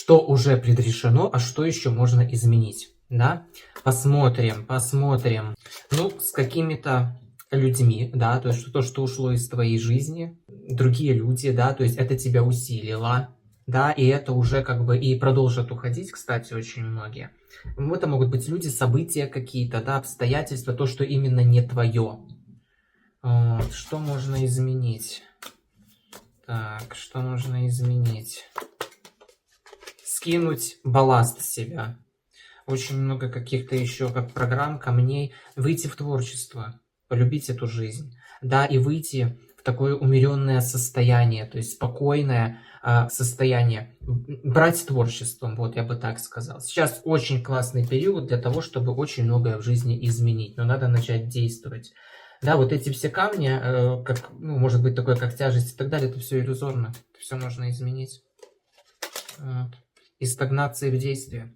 что уже предрешено, а что еще можно изменить, да? Посмотрим. Ну, с какими-то людьми, да, то есть то, что ушло из твоей жизни, другие люди, да, то есть это тебя усилило, да, и это уже как бы и продолжат уходить, кстати, очень многие. Это могут быть люди, события какие-то, да, обстоятельства, то, что именно не твое. Вот, что можно изменить? Так, что можно изменить? Скинуть балласт с себя. Очень много каких-то еще как программ, камней. Выйти в творчество, полюбить эту жизнь. Да, и выйти в такое умеренное состояние, то есть спокойное состояние. Брать творчеством, вот я бы так сказал. Сейчас очень классный период для того, чтобы очень многое в жизни изменить. Но надо начать действовать. Да, вот эти все камни, как, ну, может быть такое, как тяжесть и так далее, это все иллюзорно. Это все можно изменить. Вот. Из стагнации в действие.